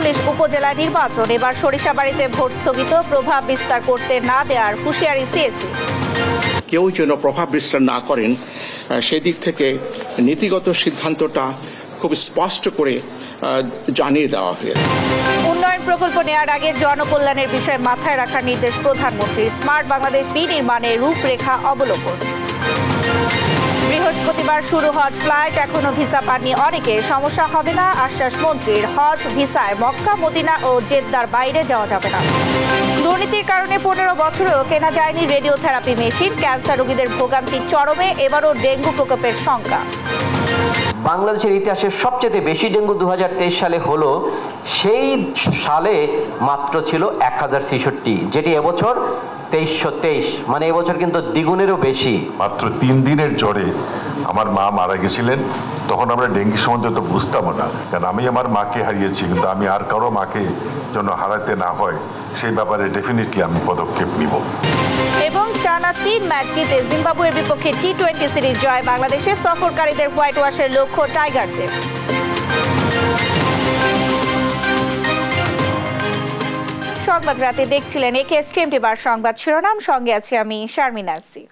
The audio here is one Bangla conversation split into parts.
২২ উপজেলা নির্বাচন। এবার সরিষাবাড়িতে ভোট স্থগিত, প্রভাব বিস্তার করতে না দেওয়ার হুঁশিয়ারি সিএসি। কেউ যেন প্রভাব বিস্তার না করেন সেদিক থেকে নীতিগত সিদ্ধান্তটা খুব স্পষ্ট করে জানিয়ে দেওয়া হয়েছে। উন্নয়ন প্রকল্প নেওয়ার আগে জনকল্যাণের বিষয়ে মাথায় রাখার নির্দেশ প্রধানমন্ত্রীর। স্মার্ট বাংলাদেশ বিনির্মাণে রূপরেখা অবলোকন। বৃহস্পতিবার শুরু হজ ফ্লাইট, এখনো ভিসা পাননি অনেকে। সমস্যা হবে না আশ্বাস মন্ত্রীর। হজ ভিসায় মক্কা, মদিনা ও জেদ্দার বাইরে যাওয়া যাবে না। দুর্নীতির কারণে 15 বছরেও কেনা যায়নি রেডিওথেরাপি মেশিন। ক্যান্সার রোগীদের ভোগান্তি চরমে, এবারও ডেঙ্গু প্রকোপের শঙ্কা। বাংলাদেশের ইতিহাসে সবচেয়ে বেশি ডেঙ্গু 2023 সালে হলো। সেই সালে মাত্র ছিল 1066, যেটি এবছর 2323, মানে এবছর কিন্তু দ্বিগুণেরও বেশি। মাত্র 3 দিনের জ্বরে আমার মা মারা গেছিলেন। তখন আমরা ডেঙ্গি সম্বন্ধে তো বুঝতাম না, কারণ আমি আমার মাকে হারিয়েছি, কিন্তু আমি আর কারো মাকে যেন হারাতে না হয় সেই ব্যাপারে ডেফিনেটলি আমি পদক্ষেপ নিব। এবং টানা 3 ম্যাচ জিতে জিম্বাবুয়ের বিপক্ষে টি-20 সিরিজ জয় বাংলাদেশের। সফরকারীদের হোয়াইট ওয়াশের লক্ষ্য টাইগারদের। সংবাদ রাতে দেখছিলেন একেএসটিএম টিভির সংবাদ শিরোনাম, সঙ্গে আছি আমি শারমিন আসি।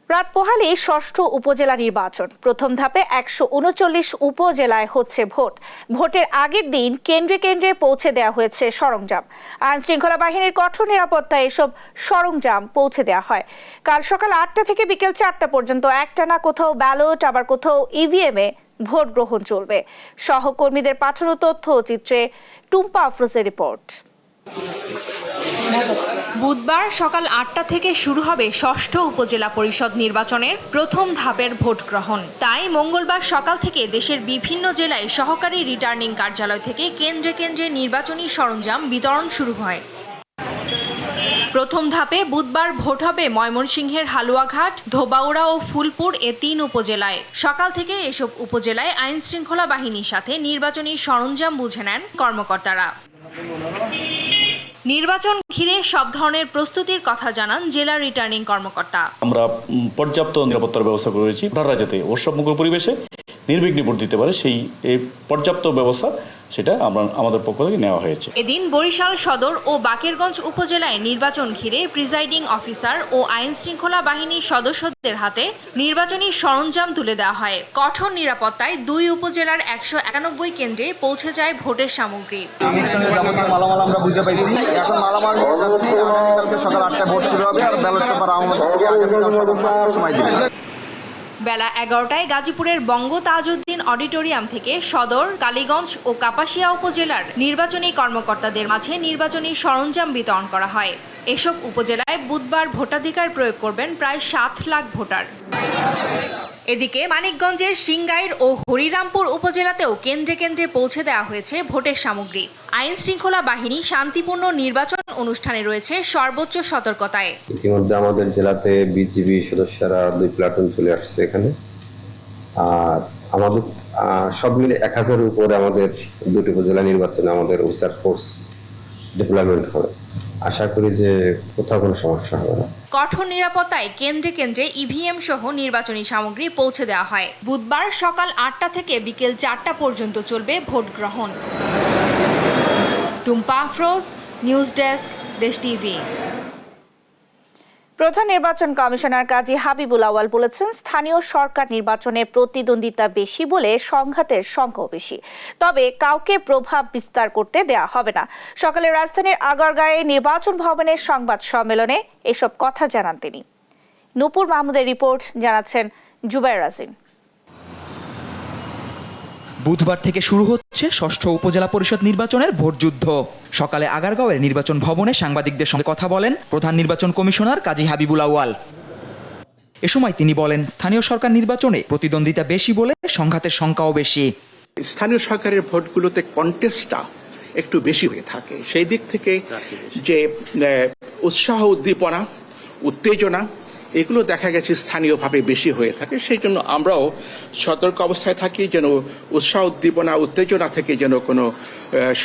রাত পোহালেই ষষ্ঠ উপজেলা নির্বাচন। প্রথম ধাপে 139 উপজেলায় হচ্ছে ভোট। ভোটের আগের দিন কেন্দ্রে কেন্দ্রে পৌঁছে দেওয়া হয়েছে সরঞ্জাম। আইন শৃঙ্খলা বাহিনীর কঠোর নিরাপত্তায় এসব সরঞ্জাম পৌঁছে দেওয়া হয়। কাল সকাল 8টা থেকে বিকেল 4টা পর্যন্ত একটানা কোথাও ব্যালট, আবার কোথাও ইভিএমে ভোট গ্রহণ চলবে। সহকর্মীদের পাঠানো তথ্য চিত্রে টুম্পা আফরোজের রিপোর্ট। বুধবার সকাল 8টা থেকে শুরু হবে ষষ্ঠ উপজেলা পরিষদ নির্বাচনের প্রথম ধাপের ভোট গ্রহণ। তাই মঙ্গলবার সকাল থেকে দেশের বিভিন্ন জেলায় সহকারী রিটার্নিং কার্যালয় থেকে কেন্দ্রে কেন্দ্রে নির্বাচনী সরঞ্জাম বিতরণ শুরু হয়। প্রথম ধাপে বুধবার ভোট হবে ময়মনসিংহের হালুয়াঘাট, ধোবাউড়া ও ফুলপুর এ 3 উপজেলায়। সকাল থেকে এসব উপজেলায় আইন শৃঙ্খলা বাহিনীর সাথে নির্বাচনী সরঞ্জাম বুঝে নেন কর্মকর্তারা। নির্বাচন ঘিরে সব ধরনের প্রস্তুতির কথা জানান জেলা রিটার্নিং কর্মকর্তা। আমরা পর্যাপ্ত নিরাপত্তার ব্যবস্থা করেছি, ভোটাররা যাতে উৎসবমুখর পরিবেশে নির্বিঘ্নে ভোট দিতে পারে সেই পর্যাপ্ত ব্যবস্থা সেটা আমাদের পক্ষ থেকে নেওয়া হয়েছে। এদিন বরিশাল সদর ও বাকেরগঞ্জ উপজেলায় নির্বাচন ঘিরে প্রিজাইডিং অফিসার ও আইন শৃঙ্খলা বাহিনীর সদস্যদের হাতে নির্বাচনী সরঞ্জাম তুলে দেওয়া হয়। কঠোর নিরাপত্তায় 2 উপজেলার 191 কেন্দ্রে পৌঁছে যায় ভোটের সামগ্রী। মালামাল আমরা বুঝতে পাইছি, এখন মালামাল নিয়ে যাচ্ছি। কালকে সকাল 8টায় ভোট শুরু হবে আর ব্যালট পেপার আমাদের সময় দিবে। বেলা 11টায় গাজীপুরের বঙ্গ তাজউদ্দিন অডিটোরিয়াম থেকে সদর, কালীগঞ্জ ও কাপাসিয়া উপজেলার নির্বাচনী কর্মকর্তাদের মাঝে নির্বাচনী সরঞ্জাম বিতরণ করা হয়। এসব উপজেলায় বুধবার ভোটাধিকার প্রয়োগ করবেন প্রায় 7 লাখ ভোটার। এদিকে মানিকগঞ্জের সিংগাইর ও হরিরামপুর উপজেলাতেও কেন্দ্রে কেন্দ্রে পৌঁছে দেওয়া হয়েছে ভোটের সামগ্রী। আইন শৃঙ্খলা বাহিনী শান্তিপূর্ণ নির্বাচন অনুষ্ঠানে রয়েছে সর্বোচ্চ সতর্কতায়। ইতিমধ্যে আমাদের জেলাতে বিজিবি সদস্যরা 2 প্লাটুন চলে আসছে এখানে। আর আমাদের সব মিলে 1000-এর উপরে আমাদের 2টি উপজেলা নির্বাচনে আমাদের অফিসার ফোর্স ডিপ্লয়মেন্ট হবে। আশা করি যে কোথাও কোনো সমস্যা হবে না। কঠোর নিরাপত্তায় কেন্দ্রে কেন্দ্রে ইভিএম সহ নির্বাচনী সামগ্রী পৌঁছে দেওয়া হয়। বুধবার সকাল 8টা থেকে বিকেল 4টা পর্যন্ত চলবে ভোট গ্রহণ। টুম্পা আফরোজ, নিউজ ডেস্ক, দেশ টিভি। প্রধান নির্বাচন কমিশনার কাজী হাবিবুল আউয়াল বলেছেন, স্থানীয় সরকার নির্বাচনে প্রতিদ্বন্দ্বিতা বেশি বলে সংঘাতের সংখ্যাও বেশি। তবে কাউকে প্রভাব বিস্তার করতে দেয়া হবে না। সকালে রাজধানীর আগারগাঁয়ে নির্বাচন ভবনের সংবাদ সম্মেলনে এসব কথা জানান তিনি। নূপুর মাহমুদের রিপোর্ট, জানাচ্ছেন জুবাইর রাজিন। বুধবার থেকে শুরু হচ্ছে ষষ্ঠ উপজেলা পরিষদ নির্বাচনের ভোটযুদ্ধ। সকালে আগারগাঁওয়ের নির্বাচন ভবনে সাংবাদিকদের সঙ্গে কথা বলেন প্রধান নির্বাচন কমিশনার কাজী হাবিবুল আউয়াল। এ সময় তিনি বলেন, স্থানীয় সরকার নির্বাচনে প্রতিদ্বন্দ্বিতা বেশি বলে সংঘাতের সংখ্যাও বেশি। স্থানীয় সরকারের ভোটগুলোতে কন্টেস্টটা একটু বেশি হয়ে থাকে। সেই দিক থেকে যে উৎসাহ, উদ্দীপনা, উত্তেজনা এগুলো দেখা গেছে স্থানীয়ভাবে বেশি হয়ে থাকে। সেই জন্য আমরাও সতর্ক অবস্থায় থাকি যেন উৎসাহ, উদ্দীপনা, উত্তেজনা থেকে যেন কোনো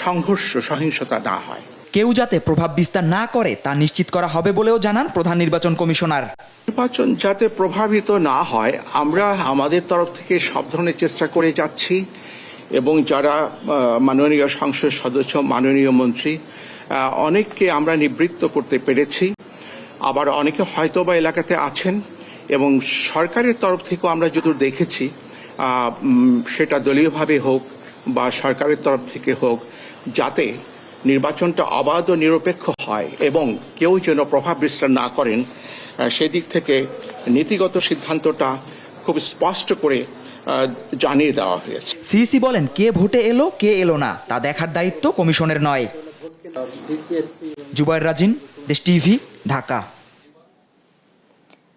সংঘর্ষ, সহিংসতা না হয়। কেউ যাতে প্রভাব বিস্তার না করে তা নিশ্চিত করা হবে বলেও জানান প্রধান নির্বাচন কমিশনার। নির্বাচন যাতে প্রভাবিত না হয় আমরা আমাদের তরফ থেকে সব ধরনের চেষ্টা করে যাচ্ছি এবং যারা মাননীয় সংসদ সদস্য, মাননীয় মন্ত্রী, অনেককে আমরা নিবৃত্ত করতে পেরেছি। আবার অনেকে হয়তোবা এলাকাতে আছেন এবং সরকারের তরফ থেকেও আমরা যতদূর দেখেছি, সেটা দলীয়ভাবে হোক বা সরকারের তরফ থেকে হোক, যাতে নির্বাচনটা অবাধ ও নিরপেক্ষ হয় এবং কেউ যেন প্রভাব বিস্তার না করেন, সেদিক থেকে নীতিগত সিদ্ধান্তটা খুব স্পষ্ট করে জানিয়ে দেওয়া হয়েছে। সিইসি বলেন, কে ভোটে এলো কে এলো না তা দেখার দায়িত্ব কমিশনের নয়। জুবায়ের রাজিন, দেশ টিভি, ঢাকা।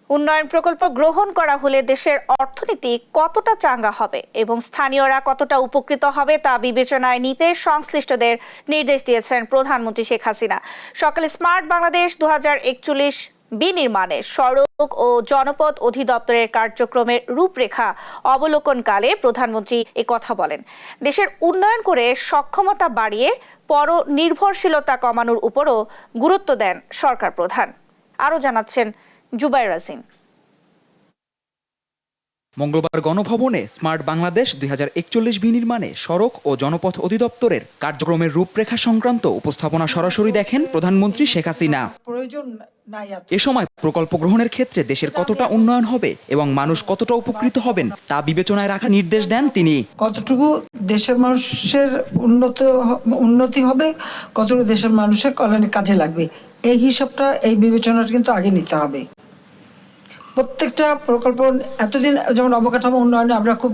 উন্নয়ন প্রকল্প গ্রহণ করা হলে দেশের অর্থনীতি কতটা চাঙ্গা হবে এবং স্থানীয়রা কতটা উপকৃত হবে তা বিবেচনায় নিতে সংশ্লিষ্টদের নির্দেশ দিয়েছেন প্রধানমন্ত্রী শেখ হাসিনা। সকালে স্মার্ট বাংলাদেশ 2041 বিনির্মাণে সড়ক ও জনপথ অধিদপ্তরের কার্যক্রমের রূপরেখা অবলোকনকালে প্রধানমন্ত্রী কথা বলেন। দেশের উন্নয়ন করে সক্ষমতা বাড়িয়ে পরনির্ভরশীলতা কমানোর উপরও গুরুত্ব দেন সরকার প্রধান। আরও জানাচ্ছেন জুবায়ের রাজিন। মঙ্গলবার গণভবনে স্মার্ট বাংলাদেশ 2041 বিনির্মাণে সড়ক ও জনপথ অধিদপ্তরের কার্যক্রমের রূপরেখা সংক্রান্ত উপস্থাপনা সরাসরি দেখেন প্রধানমন্ত্রী শেখ হাসিনা। এ সময় প্রকল্প গ্রহণের ক্ষেত্রে দেশের কতটা উন্নয়ন হবে এবং মানুষ কতটা উপকৃত হবেন তা বিবেচনায় রাখার নির্দেশ দেন তিনি। কতটুকু দেশের মানুষের উন্নতি হবে, কতটুকু দেশের মানুষের কল্যাণে কাজে লাগবে, এই হিসাবটা, এই বিবেচনাটা কিন্তু আগে নিতে হবে। প্রত্যেকটা প্রকল্প এতদিন যেমন অবকাঠামো উন্নয়নে আমরা খুব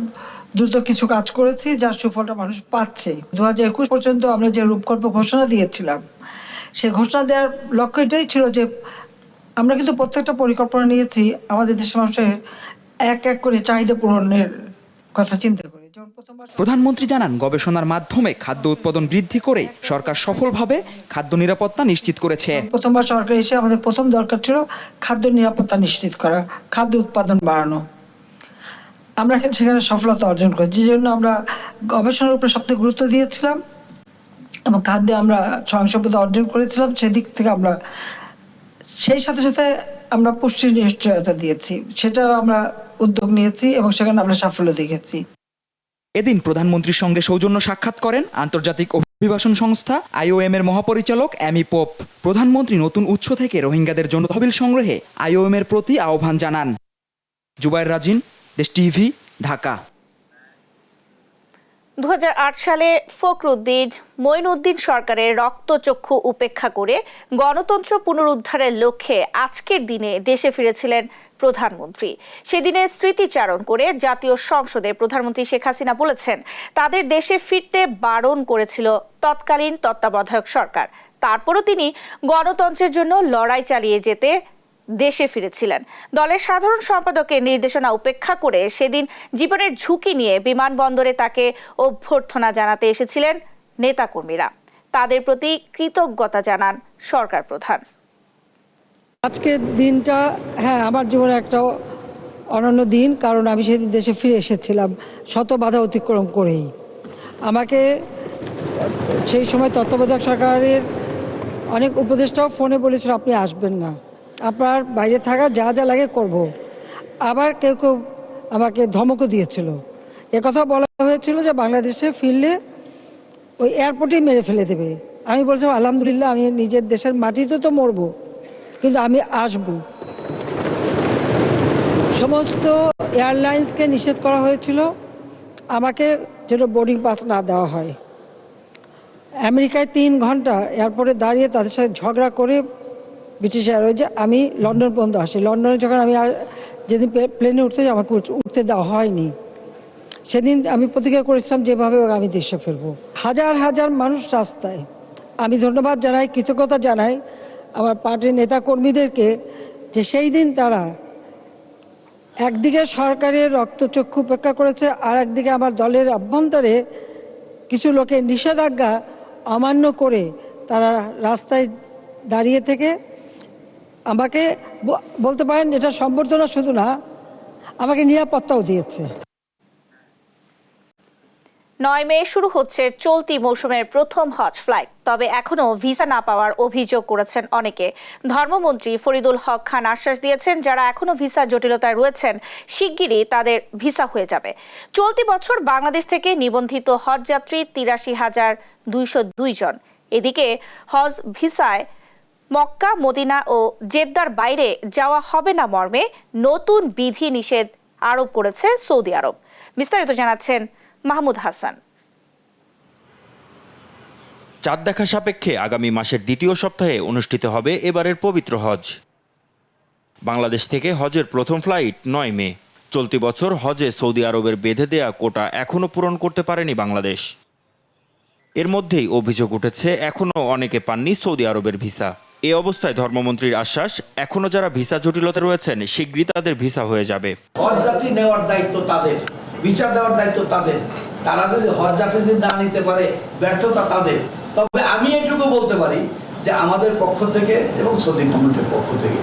দ্রুত কিছু কাজ করেছি, যার সুফলটা মানুষ পাচ্ছে। 2021 পর্যন্ত আমরা যে রূপকল্প ঘোষণা দিয়েছিলাম, সে ঘোষণা দেওয়ার লক্ষ্য এটাই ছিল যে আমরা কিন্তু প্রত্যেকটা পরিকল্পনা নিয়েছি আমাদের দেশের মানুষের এক এক করে চাহিদা পূরণের কথা চিন্তা করে। প্রধানমন্ত্রী জানান, গবেষণার মাধ্যমে খাদ্য উৎপাদন বৃদ্ধি করে সরকার সফলভাবে খাদ্য নিরাপত্তা নিশ্চিত করেছে। প্রথমবার সরকার এসে আমাদের প্রথম দরকার ছিল খাদ্য নিরাপত্তা নিশ্চিত করা, খাদ্য উৎপাদন বাড়ানো। আমরা সেখানে সফলতা অর্জন করেছি, যে জন্য আমরা গবেষণার উপরে সবথেকে গুরুত্ব দিয়েছিলাম এবং খাদ্যে আমরা স্বয়ংসম্পূর্ণতা অর্জন করেছিলাম। সেদিক থেকে আমরা সেই সাথে সাথে আমরা পুষ্টির নিশ্চয়তা দিয়েছি, সেটা আমরা উদ্যোগ নিয়েছি এবং সেখানে আমরা সাফল্য দেখেছি। এদিন প্রধানমন্ত্রীর সঙ্গে সৌজন্য সাক্ষাৎ করেন আন্তর্জাতিক অভিবাসন সংস্থা IOM এর মহাপরিচালক অ্যামি পোপ। প্রধানমন্ত্রী নতুন উৎস থেকে রোহিঙ্গাদের জন্য তহবিল সংগ্রহে IOM এর প্রতি আহ্বান জানান। জুবায়ের রাজিন, দেশ টিভি, ঢাকা। 2008 সালে ফখরুদ্দিন মঈনুদ্দিন সরকারের রক্তচক্ষু উপেক্ষা করে গণতন্ত্র পুনরুদ্ধারের লক্ষ্যে আজকের দিনে দেশে ফিরেছিলেন প্রধানমন্ত্রী। সেদিনের স্মৃতিচারণ করে জাতীয় সংসদে প্রধানমন্ত্রী শেখ হাসিনা বলেছেন, তাদের দেশে ফিরতে বারণ করেছিল তৎকালীন তত্ত্বাবধায়ক সরকার। তারপরও তিনি গণতন্ত্রের জন্য লড়াই চালিয়ে যেতে দেশে ফিরেছিলেন। দলের সাধারণ সম্পাদকের নির্দেশনা উপেক্ষা করে সেদিন জীবনের ঝুঁকি নিয়ে বিমানবন্দরে তাকে অভ্যর্থনা জানাতে এসেছিলেন নেতাকর্মীরা। তাদের প্রতি কৃতজ্ঞতা জানান সরকার প্রধান। আজকের দিনটা আমার জীবনে একটা অনন্য দিন, কারণ আমি সেদিন দেশে ফিরে এসেছিলাম শত বাধা অতিক্রম করেই। আমাকে সেই সময় তত্ত্বাবধায়ক সরকারের অনেক উপদেষ্টাও ফোনে বলেছিল, আপনি আসবেন না, আপনার বাইরে থাকা যা যা লাগে করব। আবার কেউ কেউ আমাকে ধমকও দিয়েছিল। একথা বলা হয়েছিল যে বাংলাদেশে ফিরলে ওই এয়ারপোর্টেই মেরে ফেলে দেবে। আমি বলছিলাম, আলহামদুলিল্লাহ, আমি নিজের দেশের মাটিতে তো মরবো, কিন্তু আমি আসব। সমস্ত এয়ারলাইন্সকে নিষেধ করা হয়েছিল আমাকে যেন বোর্ডিং পাস না দেওয়া হয়। আমেরিকায় 3 ঘন্টা এয়ারপোর্টে দাঁড়িয়ে তাদের সাথে ঝগড়া করে ব্রিটিশ এয়ারওয়েজে আমি লন্ডন পর্যন্ত আসি। লন্ডনে যখন আমি যেদিন প্লেনে উঠতে যাই, আমাকে উঠতে দেওয়া হয়নি। সেদিন আমি প্রতিজ্ঞা করেছিলাম যেভাবে আমি দেশে ফিরবো। হাজার হাজার মানুষ রাস্তায়। আমি ধন্যবাদ জানাই, কৃতজ্ঞতা জানাই আমার পার্টির নেতা কর্মীদেরকে, যে সেই দিন তারা একদিকে সরকারের রক্তচক্ষু উপেক্ষা করেছে, আর একদিকে আমার দলের অভ্যন্তরে কিছু লোকের নিষেধাজ্ঞা অমান্য করে তারা রাস্তায় দাঁড়িয়ে থেকে আমাকে বলতে পারেন এটা সম্বর্ধনা শুধু না, আমাকে নিরাপত্তাও দিয়েছে। 9 মে শুরু হচ্ছে চলতি মৌসুমের প্রথম হজ ফ্লাইট। তবে এখনও ভিসা না পাওয়ার অভিযোগ করেছেন অনেকে। ধর্মমন্ত্রী ফরিদুল হক খান আশ্বাস দিয়েছেন, যারা এখনও ভিসা জটিলতায় রয়েছেন শিগগিরই তাদের ভিসা হয়ে যাবে। চলতি বছর বাংলাদেশ থেকে নিবন্ধিত হজযাত্রী 83,202 জন। এদিকে হজ ভিসায় মক্কা, মদিনা ও জেদ্দার বাইরে যাওয়া হবে না মর্মে নতুন বিধি নিষেধ আরোপ করেছে সৌদি আরব। বিস্তারিত জানাচ্ছেন মাহমুদ হাসান। চাঁদ দেখা সাপেক্ষে আগামী মাসের দ্বিতীয় সপ্তাহে অনুষ্ঠিত হবে এবারের পবিত্র হজ। বাংলাদেশ থেকে হজের প্রথম ফ্লাইট 9 মে। চলতি বছর হজে সৌদি আরবের বেঁধে দেয়া কোটা এখনও পূরণ করতে পারেনি বাংলাদেশ। এর মধ্যেই অভিযোগ উঠেছে এখনও অনেকে পাননি সৌদি আরবের ভিসা। এ অবস্থায় ধর্মমন্ত্রীর আশ্বাস, এখনও যারা ভিসা জটিলতা রয়েছেন শীঘ্রই তাদের ভিসা হয়ে যাবে। হজ যাত্রী নেওয়ার দায়িত্ব তাদের, বিচার দেওয়ার দায়িত্ব তাদের। তারা যদি হজ যাত্রী যদি না নিতে পারে, ব্যর্থতা তাদের। তবে আমি এটুকু বলতে পারি যে আমাদের পক্ষ থেকে এবং সৌদি গভর্নমেন্টের পক্ষ থেকে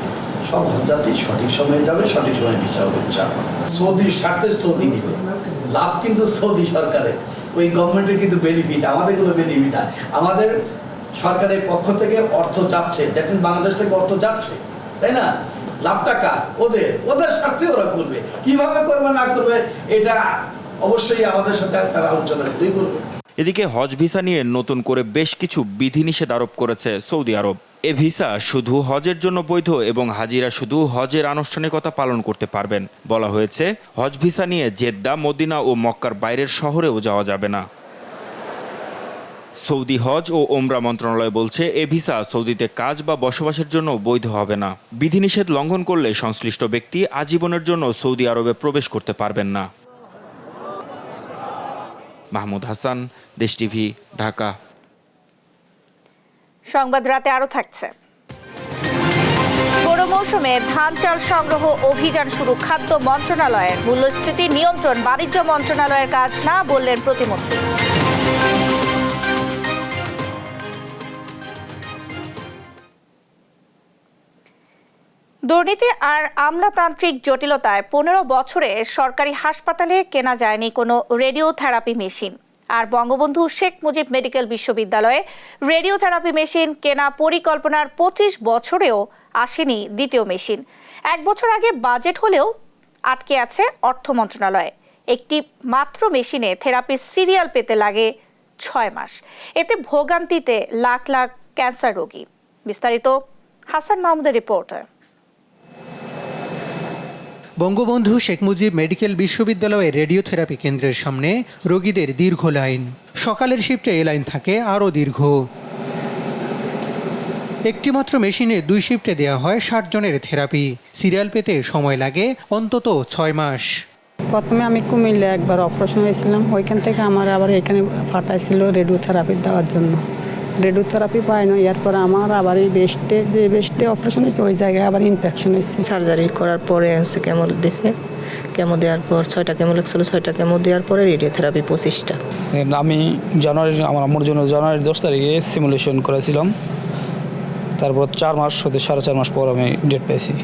সব হজযাত্রী সঠিক সময়ে যাবে, সঠিক সময়ে ভিসা হবে ইনশাআল্লাহ। সৌদির স্বার্থে সৌদি নিবে, লাভ কিন্তু সৌদি সরকারের, ওই গভর্নমেন্টের কিন্তু বেনিফিট, আমাদের কোনো বেনিফিট না। আমাদের সরকারের পক্ষ থেকে অর্থ যাচ্ছে, দেখুন বাংলাদেশ থেকে অর্থ যাচ্ছে, তাই না? লাভটা কার? ওদের স্বার্থে ওরা করবে। কিভাবে করবে না করবে এটা অবশ্যই আমাদের সাথে তারা আলোচনা করেই করবে। এদিকে হজ ভিসা নিয়ে নতুন করে বেশ কিছু বিধিনিষেধ আরোপ করেছে সৌদি আরব। এ ভিসা শুধু হজের জন্য বৈধ এবং হাজিরা শুধু হজের আনুষ্ঠানিকতা পালন করতে পারবেন। বলা হয়েছে, হজ ভিসা নিয়ে জেদ্দা, মদিনা ও মক্কার বাইরের শহরেও যাওয়া যাবে না। সৌদি হজ ও ওমরা মন্ত্রণালয় বলছে, এ ভিসা সৌদিতে কাজ বা বসবাসের জন্য বৈধ হবে না। বিধিনিষেধ লঙ্ঘন করলে সংশ্লিষ্ট ব্যক্তি আজীবনের জন্য সৌদি আরবে প্রবেশ করতে পারবেন না। মাহমুদ হাসান, দেশ টিভি, ঢাকা। সংবাদ রাতে আরো থাকছে। গরু মৌসুমে ধান চাল সংগ্রহ অভিযান শুরু খাদ্য মন্ত্রণালয়ের। মূল্যস্ফীতি নিয়ন্ত্রণ বাণিজ্য মন্ত্রণালয়ের কাজ না, বললেন প্রতিমন্ত্রী। দুর্নীতি আর আমলাতান্ত্রিক জটিলতায় 15 বছরে সরকারি হাসপাতালে কেনা যায়নি কোনো রেডিওথেরাপি মেশিন। আর বঙ্গবন্ধু শেখ মুজিব মেডিকেল বিশ্ববিদ্যালয়ে রেডিওথেরাপি মেশিন কেনা পরিকল্পনার 25 বছরেও আসেনি দ্বিতীয় মেশিন। 1 বছর আগে বাজেট হলেও আটকে আছে অর্থ মন্ত্রণালয়ে। একটি মাত্র মেশিনে থেরাপির সিরিয়াল পেতে লাগে 6 মাস। এতে ভোগান্তিতে লাখ লাখ ক্যান্সার রোগী। বিস্তারিত হাসান মাহমুদের রিপোর্টে। বঙ্গবন্ধু শেখ মুজিব মেডিকেল বিশ্ববিদ্যালয়ের রেডিওথেরাপি কেন্দ্রের সামনে রোগীদের দীর্ঘ লাইন। সকালের শিফটে এই লাইন থাকে আরও দীর্ঘ। একটি মাত্র মেশিনে 2 শিফটে দেওয়া হয় 60 জনের থেরাপি। সিরিয়াল পেতে সময় লাগে অন্তত 6 মাস। প্রথমে আমি কুমিল্লা একবার অপারেশন হয়েছিলাম, ওইখান থেকে আমার আবার এখানে পাঠাইছিল রেডিওথেরাপি দেওয়ার জন্য। রেডিওথেরাপি পাই না, এরপর আমার আবার এই বেস্টে অপারেশন হয়েছে, ওই জায়গায় আবার ইনফেকশন হয়েছে। সার্জারি করার পরে কেমো দিয়েছে, কেমো দেওয়ার পর 6টা কেমো ছিল, 6টা কেমো দেওয়ার পরে রেডিওথেরাপি 25টা। আমি আমার আম্মুর জন্য জানুয়ারির 10 তারিখে সিমুলেশন করেছিলাম, তারপর 4 মাস হতে 4.5 মাস পর আমি ডেট পেয়েছি।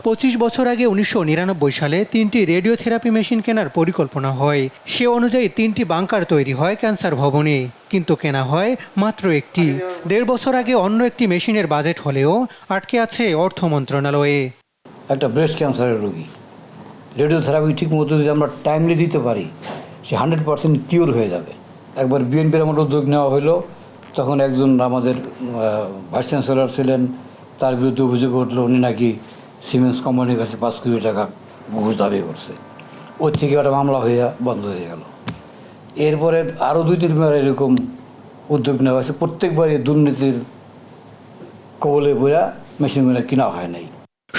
25 বছর আগে 1999 সালে 3টি রেডিওথেরাপি মেশিন কেনার পরিকল্পনা হয়। সে অনুযায়ী 3টি বাংকার তৈরি হয় ক্যান্সার ভবনে, কিন্তু কেনা হয় মাত্র একটি। 1.5 বছর আগে অন্য একটি মেশিনের বাজেট হলেও আটকে আছে অর্থ মন্ত্রণালয়ে। একটা ব্রেস্ট ক্যান্সারের রোগী রেডিওথেরাপি ঠিক মতো যদি আমরা টাইমলি দিতে পারি, সে 100% কিওর হয়ে যাবে। একবার বিএনপির আমার উদ্যোগ নেওয়া হলো, তখন একজন আমাদের ভাইস চ্যান্সেলর ছিলেন, তার বিরুদ্ধে অভিযোগ উঠলো উনি নাকি সিমেন্স কোম্পানির কাছে 5 কোটি টাকা ঘুষ দাবি করছে। ওর থেকে একটা মামলা হয়ে বন্ধ হয়ে গেল। এরপরে আরও 2-3বার এরকম উদ্যোগ নেওয়া হয়েছে, প্রত্যেকবারই দুর্নীতির কবলে পড়া মেশিনগুলো কেনা হয় নাই।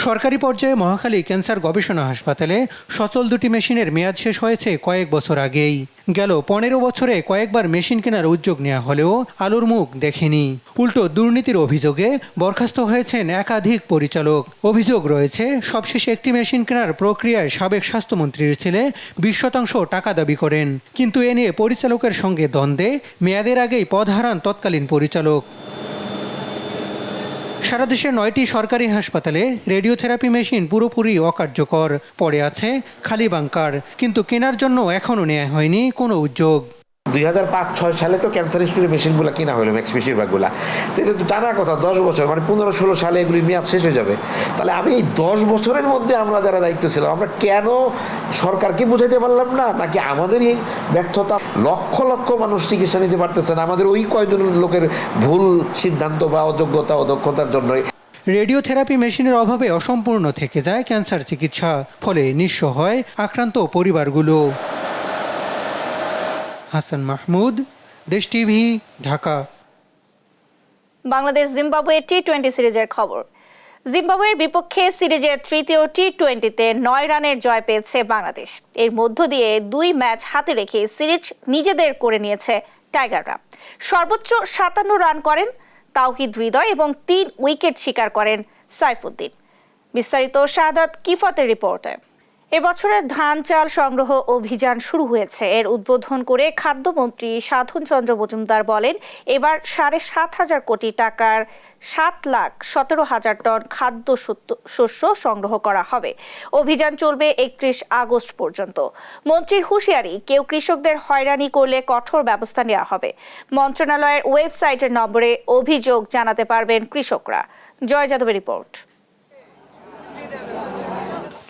সরকারি পর্যায়ে মহাখালী ক্যান্সার গবেষণা হাসপাতালে সচল 2টি মেশিনের মেয়াদ শেষ হয়েছে কয়েক বছর আগেই। গেল 15 বছরে কয়েকবার মেশিন কেনার উদ্যোগ নেওয়া হলেও আলোর মুখ দেখেনি। উল্টো দুর্নীতির অভিযোগে বরখাস্ত হয়েছেন একাধিক পরিচালক। অভিযোগ রয়েছে, সবশেষে একটি মেশিন কেনার প্রক্রিয়ায় সাবেক স্বাস্থ্যমন্ত্রীর ছেলে 20% টাকা দাবি করেন, কিন্তু এ নিয়ে পরিচালকের সঙ্গে দ্বন্দ্বে মেয়াদের আগেই পদ হারান তৎকালীন পরিচালক। সারা দেশে 9টি সরকারি হাসপাতালে রেডিওথেরাপি মেশিন পুরোপুরি অকার্যকর, পড়ে আছে খালি বাংকার, কিন্তু কেনার জন্য এখনও নেওয়া হয়নি কোনো উদ্যোগ। 2005-06 সালে তো ক্যান্সার স্টোরি মেশিনগুলো কিনা হলো ম্যাক্স বেশিরভাগগুলা, তো এটা তো জানা কথা 10 বছর মানে 15-16 সালে এগুলির মেয়াদ শেষ হয়ে যাবে। তাহলে আমি এই 10 বছরের মধ্যে আমরা যারা দায়িত্ব ছিলাম আমরা কেন সরকারকে বুঝাইতে পারলাম না, নাকি আমাদের এই ব্যর্থতা? লক্ষ লক্ষ মানুষ চিকিৎসা নিতে পারতেছে না আমাদের ওই কয়জন লোকের ভুল সিদ্ধান্ত বা অযোগ্যতা অদক্ষতার জন্যই। রেডিওথেরাপি মেশিনের অভাবে অসম্পূর্ণ থেকে যায় ক্যান্সার চিকিৎসা, ফলে নিঃস্ব হয় আক্রান্ত পরিবারগুলো। হাসান মাহমুদ, দেশ টিভি, ঢাকা। বাংলাদেশ জিম্বাবুয়ে টি-20 সিরিজের খবর। জিম্বাবুয়ের বিপক্ষে সিরিজের তৃতীয় টি-20তে 9 রানের জয় পেয়েছে বাংলাদেশ। এর মধ্য দিয়ে 2 ম্যাচ হাতে রেখে সিরিজ নিজেদের করে নিয়েছে টাইগাররা। সর্বোচ্চ 57 রান করেন তাওহিদ হৃদয় এবং 3 উইকেট শিকার করেন সাইফুদ্দিন। বিস্তারিত শাহাদাত কিফাতের রিপোর্টে। এবছরের ধান চাল সংগ্রহ অভিযান শুরু হয়েছে। এর উদ্বোধন করে খাদ্যমন্ত্রী সাধন চন্দ্র মজুমদার বলেন, এবার 7,500 কোটি টাকার 7,17,000 টন খাদ্য শস্য সংগ্রহ করা হবে। অভিযান চলবে 31 আগস্ট পর্যন্ত। মন্ত্রীর হুঁশিয়ারি, কেউ কৃষকদের হয়রানি করলে কঠোর ব্যবস্থা নেওয়া হবে। মন্ত্রণালয়ের ওয়েবসাইটের নম্বরে অভিযোগ জানাতে পারবেন কৃষকরা। জয় যাদবের রিপোর্ট।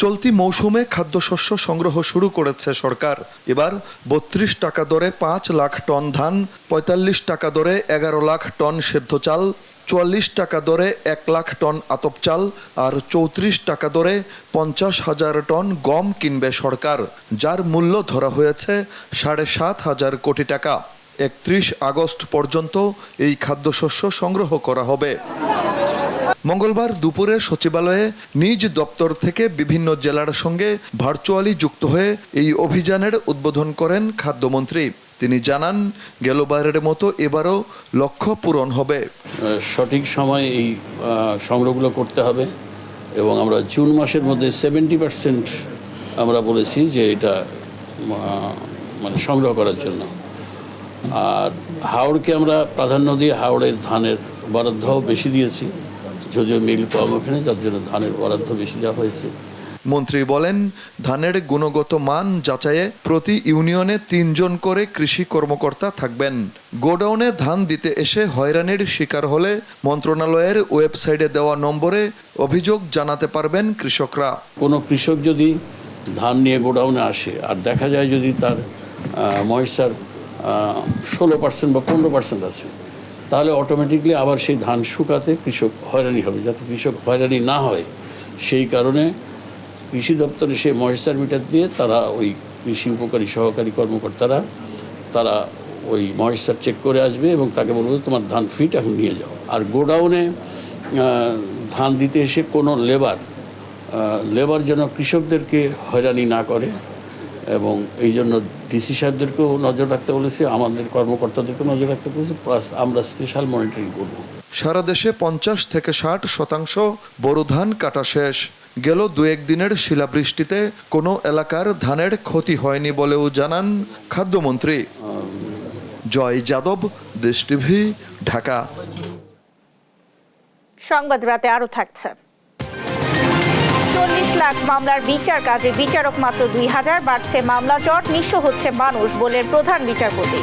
চলতি মৌসুমে খাদ্যশস্য সংগ্রহ শুরু করেছে সরকার। এবার 32 টাকা দরে 5 লাখ টন ধান, 45 টাকা দরে 11 লাখ টন সেদ্ধ চাল, 44 টাকা দরে 1 লাখ টন আতপ চাল আর 34 টাকা দরে 50,000 টন গম কিনবে সরকার, যার মূল্য ধরা হয়েছে 7,500 কোটি টাকা। 31 আগস্ট পর্যন্ত এই খাদ্যশস্য সংগ্রহ করা হবে। মঙ্গলবার দুপুরে সচিবালয়ে নিজ দপ্তর থেকে বিভিন্ন জেলার সঙ্গে ভার্চুয়ালি যুক্ত হয়ে এই অভিযানের উদ্বোধন করেন খাদ্যমন্ত্রী। তিনি জানান, গেলবারের মতো এবারও লক্ষ্য পূরণ হবে। সঠিক সময়ে এই সংগ্রহগুলো করতে হবে এবং আমরা জুন মাসের মধ্যে 70% আমরা বলেছি যে এটা মানে সংগ্রহ করার জন্য। আর হাওড়কে আমরা প্রাধান্য দিয়ে হাওড়ের ধানের বরাদ্দও বেশি দিয়েছি, যদিও মিল কম ওখানে, যার জন্য ধানের বরাদ্দ বেশি দেওয়া হয়েছে। মন্ত্রী বলেন, ধানের গুণগত মান যাচাইয়ে প্রতি ইউনিয়নে 3 জন করে কৃষি কর্মকর্তা থাকবেন। গোডাউনে ধান দিতে এসে হয়রানির শিকার হলে মন্ত্রণালয়ের ওয়েবসাইটে দেওয়া নম্বরে অভিযোগ জানাতে পারবেন কৃষকরা। কোনো কৃষক যদি ধান নিয়ে গোডাউনে আসে আর দেখা যায় যদি তার ময়েশ্চার 16% বা 15% আছে, তাহলে অটোমেটিকলি আবার সেই ধান শুকাতে কৃষক হয়রানি হবে। যাতে কৃষক হয়রানি না হয় সেই কারণে কৃষি দপ্তরে সেই ময়েশ্চার মিটার দিয়ে তারা ওই কৃষি উপকারী সহকারী কর্মকর্তারা তারা ওই ময়েশ্চার চেক করে আসবে এবং তাকে বলবো তোমার ধান ফিট, এখন নিয়ে যাও। আর গোডাউনে ধান দিতে এসে কোনো লেবার যেন কৃষকদেরকে হয়রানি না করে এবং এই জন্য ডিসি সাহেবদেরকেও নজর রাখতে বলেছি, আমাদের কর্মকর্তাদেরকেও নজর রাখতে বলেছি, প্লাস আমরা স্পেশাল মনিটরিং করব। সারা দেশে 50 থেকে 60% বোরো ধান কাটা শেষ। গেল 2-1 দিনের শিলাবৃষ্টিতে কোনো এলাকার ধানের ক্ষতি হয়নি বলেও জানান খাদ্যমন্ত্রী। জয় যাদব, দেশ টিভি, ঢাকা। সংবাদ রাতে আরো থাকছে। 40 লাখ মামলার বিচার কাজে বিচারক মাত্র 2000, বাড়ছে মামলা জট, নিঃস্ব হচ্ছে মানুষ বলে প্রধান বিচারপতি।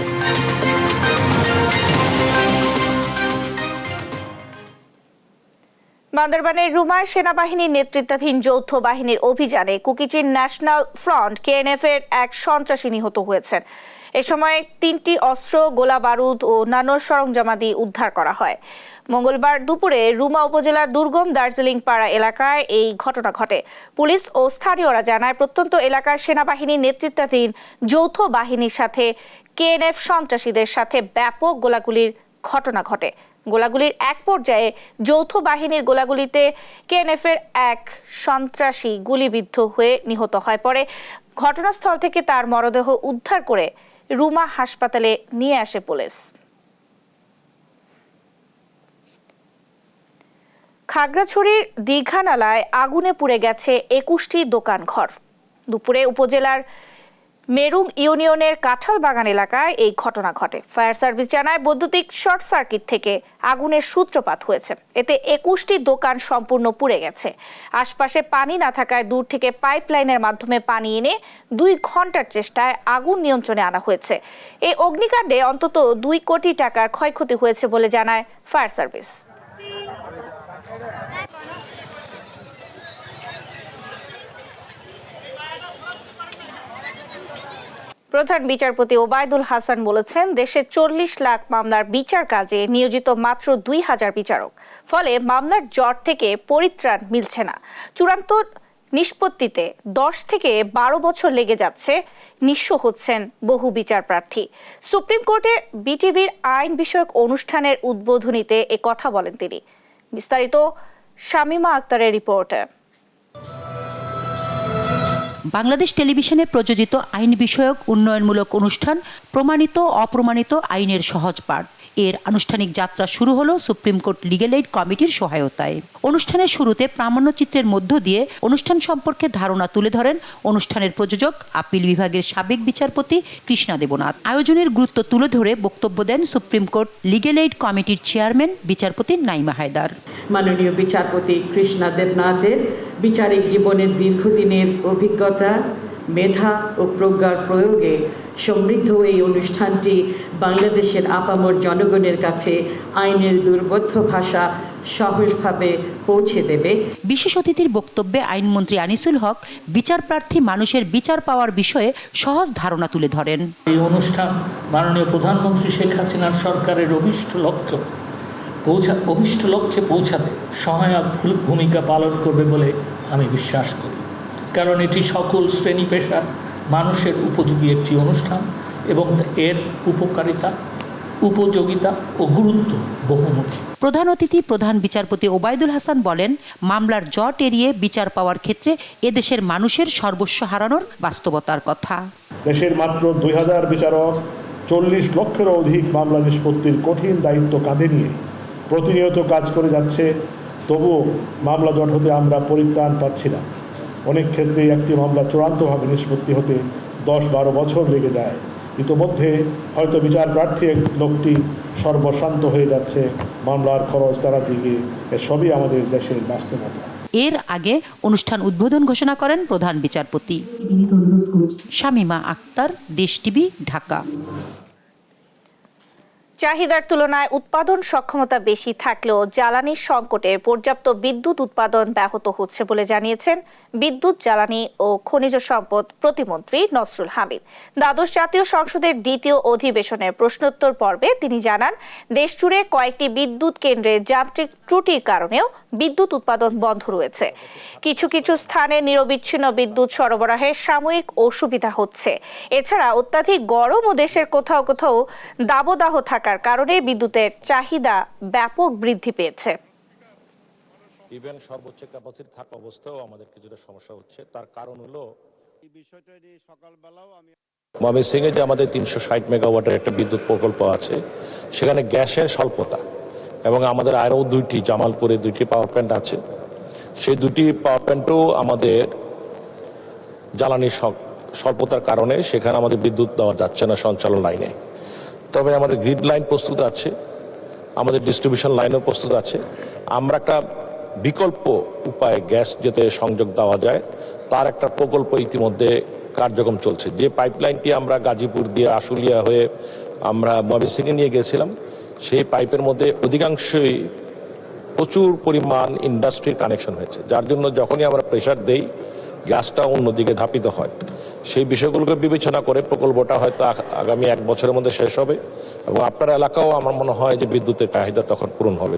বান্দরবানের রুমায় সেনাবাহিনীর নেতৃত্বাধীন যৌথ বাহিনীর অভিযানে কুকিচিন ন্যাশনাল ফ্রন্ট KNF এর এক সন্ত্রাসী নিহত হয়েছেন। এ সময় 3টি অস্ত্র, গোলা বারুদ ও অন্যান্য সরঞ্জামাদি উদ্ধার করা হয়। মঙ্গলবার দুপুরে রুমা উপজেলার দুর্গম দার্জিলিং পাড়া এলাকায় এই ঘটনা ঘটে। পুলিশ ও স্থানীয়রা জানায়, প্রত্যন্ত এলাকার সেনাবাহিনীর নেতৃত্বাধীন যৌথ বাহিনীর সাথে KNF সন্ত্রাসীদের সাথে ব্যাপক গোলাগুলির ঘটনা ঘটে। গোলাগুলির এক পর্যায়ে যৌথ বাহিনীর গোলাগুলিতে KNF এর এক সন্ত্রাসী গুলিবিদ্ধ হয়ে নিহত হয়। পরে ঘটনাস্থল থেকে তার মরদেহ উদ্ধার করে রুমা হাসপাতালে নিয়ে আসে পুলিশ। খাগড়াছড়ির দীঘানালায় আগুনে পুড়ে গেছে 21টি দোকানঘর। দুপুরে উপজেলার মেরুং ইউনিয়নের কাঁঠাল বাগান এলাকায় এই ঘটনা ঘটে। ফায়ার সার্ভিস জানায় বৈদ্যুতিক শর্ট সার্কিট থেকে আগুনের সূত্রপাত হয়েছে। এতে 21টি দোকান সম্পূর্ণ পুড়ে গেছে। আশপাশে পানি না থাকায় দূর থেকে পাইপলাইনের মাধ্যমে পানি এনে 2 ঘন্টার চেষ্টায় আগুন নিয়ন্ত্রণে আনা হয়েছে। এই অগ্নিকাণ্ডে অন্তত 2 কোটি টাকার ক্ষয়ক্ষতি হয়েছে বলে জানায় ফায়ার সার্ভিস। প্রধান বিচারপতি ওবায়দুল হাসান বলেছেন, দেশে 40 লাখ মামলার বিচার কাজে নিয়োজিত মাত্র 2000 বিচারক। ফলে মামলার জট থেকে পরিত্রাণ মিলছে না। চূড়ান্ত নিষ্পত্তিতে 10 থেকে 12 বছর লেগে যাচ্ছে। নিঃস্ব হচ্ছেন বহু বিচার প্রার্থী। সুপ্রিম কোর্টে বিটিভির আইন বিষয়ক অনুষ্ঠানের উদ্বোধনীতে এ কথা বলেন তিনি। বিস্তারিত শামিমা আক্তারের রিপোর্টে। বাংলাদেশ টেলিভিশনে প্রযোজিত আইন বিষয়ক উন্নয়নমূলক অনুষ্ঠান প্রমাণিত অপ্রমাণিত আইনের সহজ পাঠ এর আনুষ্ঠানিক যাত্রা শুরু হলো সুপ্রিম কোর্ট লিগ্যাল এইড কমিটির সহায়তায়। অনুষ্ঠানের শুরুতে প্রামাণ্যচিত্রের মধ্য দিয়ে অনুষ্ঠান সম্পর্কে ধারণা তুলে ধরেন অনুষ্ঠানের প্রযোজক আপিল বিভাগের সাবেক বিচারপতি কৃষ্ণা দেবনাথ। আয়োজনের গুরুত্ব তুলে ধরে বক্তব্য দেন সুপ্রিম কোর্ট লিগ্যাল এইড কমিটির চেয়ারম্যান বিচারপতি নাইমা হায়দার। মাননীয় বিচারপতি কৃষ্ণা দেবনাথের বিচারিক জীবনের দীর্ঘদিনের অভিজ্ঞতা, মেধা ও প্রজ্ঞার প্রয়োগে সমৃদ্ধ এই অনুষ্ঠানটি বাংলাদেশের আপামর জনগণের কাছে আইনের দুর্বোধ্য ভাষা সহজভাবে পৌঁছে দেবে। বিশেষ অতিথির বক্তব্যে আইনমন্ত্রী আনিসুল হক বিচার প্রার্থী মানুষের বিচার পাওয়ার বিষয়ে সহজ ধারণা তুলে ধরেন। এই অনুষ্ঠান মাননীয় প্রধানমন্ত্রী শেখ হাসিনার সরকারের অভিষ্ট লক্ষ্যে পৌঁছাতে সহায়ক ভূমিকা পালন করবে বলে আমি বিশ্বাস করি। কারণ এটি সকল শ্রেণী পেশার মানুষের উপযোগী একটি অনুষ্ঠান এবং এর উপকারিতা, উপযোগিতা ও গুরুত্ব বহুমুখী। প্রধান অতিথি প্রধান বিচারপতি ওবায়দুল হাসান বলেন, মামলার জট এড়িয়ে বিচার পাওয়ার ক্ষেত্রে এদেশের মানুষের সর্বস্ব হারানোর বাস্তবতার কথা। দেশের মাত্র 2000 বিচারক 40 লক্ষেরও অধিক মামলা নিষ্পত্তির কঠিন দায়িত্ব কাঁধে নিয়ে প্রতিনিয়ত কাজ করে যাচ্ছে। তবুও মামলা জট হতে আমরা পরিত্রাণ পাচ্ছি না। অনেক ক্ষেত্রেই একটি মামলা চূড়ান্তভাবে নিষ্পত্তি হতে 10-12 বছর লেগে যায়। ইতোমধ্যে হয়তো বিচার প্রার্থী লোকটি সর্বশান্ত হয়ে যাচ্ছে, মামলার খরচ তারা দিকে। এসবই আমাদের দেশের বাস্তবতা। এর আগে অনুষ্ঠান উদ্বোধন ঘোষণা করেন প্রধান বিচারপতি। শামিমা আক্তার, দেশ টিভি, ঢাকা। চাহিদার তুলনায় উৎপাদন সক্ষমতা বেশি থাকলেও জ্বালানির সংকটে পর্যাপ্ত বিদ্যুৎ উৎপাদন ব্যাহত হচ্ছে বলে জানিয়েছেন বিদ্যুৎ, জ্বালানি ও খনিজ সম্পদ প্রতিমন্ত্রী নসরুল হামিদ। দ্বাদশ জাতীয় সংসদের দ্বিতীয় অধিবেশনের প্রশ্নোত্তর পর্বে তিনি জানান, দেশজুড়ে কয়েকটি বিদ্যুৎ কেন্দ্রে যান্ত্রিক ত্রুটির কারণেও বিদ্যুৎ উৎপাদন বন্ধ রয়েছে। কিছু কিছু স্থানে নিরবিচ্ছিন্ন বিদ্যুৎ সরবরাহে সাময়িক অসুবিধা হচ্ছে। এছাড়া অত্যাধিক গরম ও দেশের কোথাও কোথাও দাবদাহ থাকার কারণে বিদ্যুতের চাহিদা ব্যাপক বৃদ্ধি পেয়েছে। ইভেন সর্বোচ্চ ক্যাপাসিটি থাকা অবস্থাও আমাদের কিছুটা সমস্যা হচ্ছে। তার কারণ হলো এই বিষয়টা নিয়ে সকালবেলাও ময়মনসিংহে যে আমাদের 360 মেগাওয়াটের একটা বিদ্যুৎ প্রকল্প আছে, সেখানে গ্যাসের স্বল্পতা এবং আমাদের আরও 2টি জামালপুরে 2টি পাওয়ার প্ল্যান্ট আছে। সেই 2টি পাওয়ার প্ল্যান্টও আমাদের জ্বালানির স্বল্পতার কারণে সেখানে আমাদের বিদ্যুৎ দেওয়া যাচ্ছে না সঞ্চালন লাইনে। তবে আমাদের গ্রিড লাইন প্রস্তুত আছে, আমাদের ডিস্ট্রিবিউশন লাইনও প্রস্তুত আছে। আমরা একটা বিকল্প উপায়ে গ্যাস যাতে সংযোগ দেওয়া যায় তার একটা প্রকল্প ইতিমধ্যে কার্যক্রম চলছে। যে পাইপলাইনটি আমরা গাজীপুর দিয়ে আশুলিয়া হয়ে আমরা ময়মনসিংহে নিয়ে গেছিলাম, সেই পাইপের মধ্যে অধিকাংশই প্রচুর পরিমাণ ইন্ডাস্ট্রির কানেকশন হয়েছে, যার জন্য যখনই আমরা প্রেশার দেই গ্যাসটা অন্যদিকে ধাপিত হয়। সেই বিষয়গুলোকে বিবেচনা করে প্রকল্পটা হয়তো আগামী 1 বছরের মধ্যে শেষ হবে এবং আপনার এলাকাও আমার মনে হয় যে বিদ্যুতের চাহিদা তখন পূরণ হবে।